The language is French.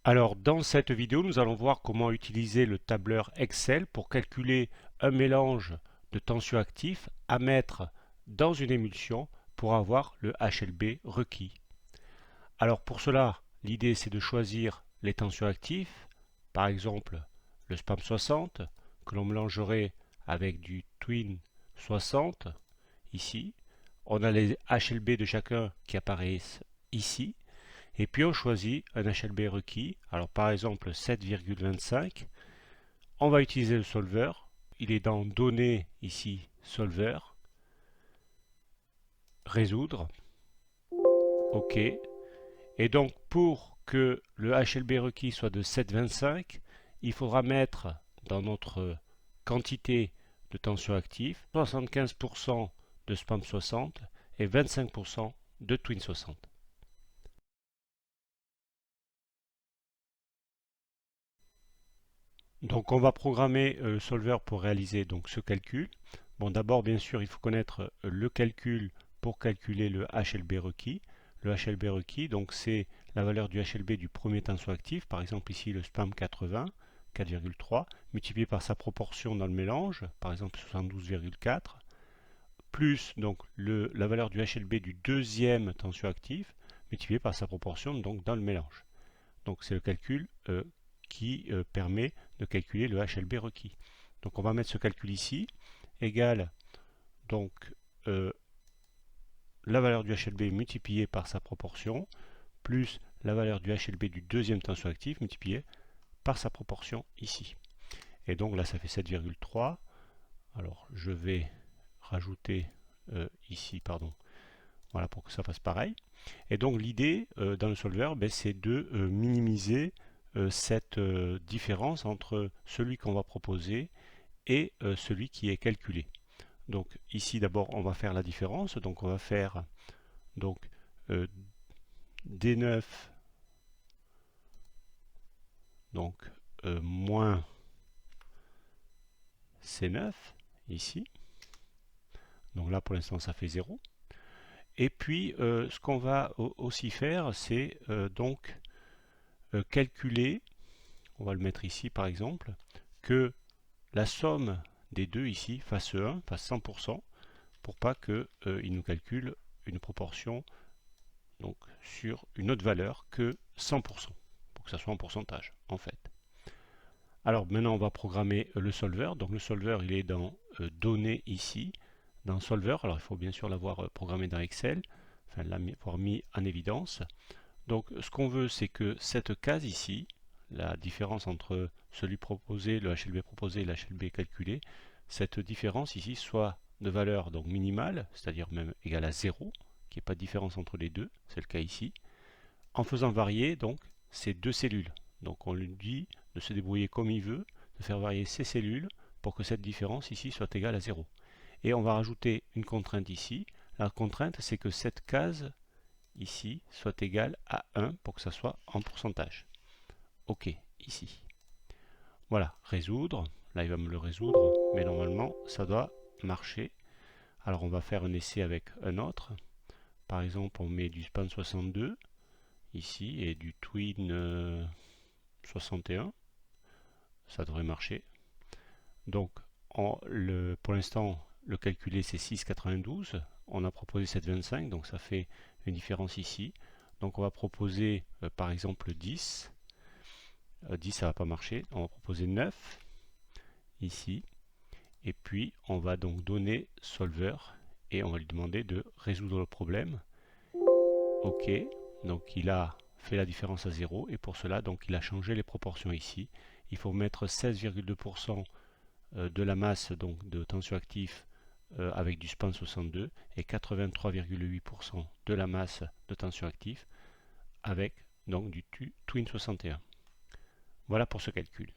Alors, dans cette vidéo, nous allons voir comment utiliser le tableur Excel pour calculer un mélange de tensioactifs à mettre dans une émulsion pour avoir le HLB requis. Alors pour cela, l'idée c'est de choisir les tensioactifs, par exemple le SPAM 60 que l'on mélangerait avec du Twin 60 ici. On a les HLB de chacun qui apparaissent ici. Et puis on choisit un HLB requis. Alors par exemple 7,25. On va utiliser le solver. Il est dans Données ici, Solver. Résoudre. OK. Et donc pour que le HLB requis soit de 7,25, il faudra mettre dans notre quantité de tension active 75% de SPAM 60 et 25% de Twin 60. Donc on va programmer le solver pour réaliser donc ce calcul. Bon, d'abord bien sûr il faut connaître le calcul pour calculer le HLB requis. Le HLB requis, donc c'est la valeur du HLB du premier tensioactif, par exemple ici le SPAM 80, 4,3, multiplié par sa proportion dans le mélange, par exemple 72,4, plus donc la valeur du HLB du deuxième tensioactif, multiplié par sa proportion donc dans le mélange. Donc c'est le calcul qui permet de calculer le HLB requis. Donc on va mettre ce calcul ici, égal donc la valeur du HLB multipliée par sa proportion, plus la valeur du HLB du deuxième tensioactif multipliée par sa proportion ici. Et donc là ça fait 7,3. Alors je vais rajouter ici, pardon, voilà pour que ça fasse pareil. Et donc l'idée dans le solver, c'est de minimiser cette différence entre celui qu'on va proposer et celui qui est calculé. Donc ici d'abord on va faire la différence, donc on va faire donc D9 donc moins C9 ici. Donc là pour l'instant ça fait 0. Et puis ce qu'on va aussi faire, c'est donc calculer, on va le mettre ici par exemple, que la somme des deux ici fasse 1, fasse 100%, pour pas qu'il nous calcule une proportion donc, sur une autre valeur que 100%, pour que ça soit en pourcentage en fait. Alors maintenant on va programmer le solver. Donc le solver il est dans Données ici, dans Solver. Alors il faut bien sûr l'avoir programmé dans Excel, enfin l'avoir mis en évidence. Donc ce qu'on veut c'est que cette case ici, la différence entre celui proposé, le HLB proposé et l'HLB calculé, cette différence ici soit de valeur donc minimale, c'est-à-dire même égale à 0, qu'il n'y ait pas de différence entre les deux, c'est le cas ici, en faisant varier donc ces deux cellules. Donc on lui dit de se débrouiller comme il veut, de faire varier ces cellules pour que cette différence ici soit égale à 0. Et on va rajouter une contrainte ici. La contrainte c'est que cette case ici soit égale à 1 pour que ça soit en pourcentage. OK, ici. Voilà, résoudre. Là, il va me le résoudre, mais normalement, ça doit marcher. Alors, on va faire un essai avec un autre. Par exemple, on met du SPAN 62 ici et du Twin 61. Ça devrait marcher. Donc, pour l'instant, le calculé, c'est 6,92. On a proposé 7,25, donc ça fait une différence ici. Donc, on va proposer, par exemple, 10. 10 ça va pas marcher, on va proposer 9 ici et puis on va donc donner solver et on va lui demander de résoudre le problème. OK, donc il a fait la différence à 0 et pour cela donc il a changé les proportions ici. Il faut mettre 16,2% de la masse donc de tensioactif avec du SPAN 62 et 83,8% de la masse de tensioactif avec donc du Twin 61. Voilà pour ce calcul.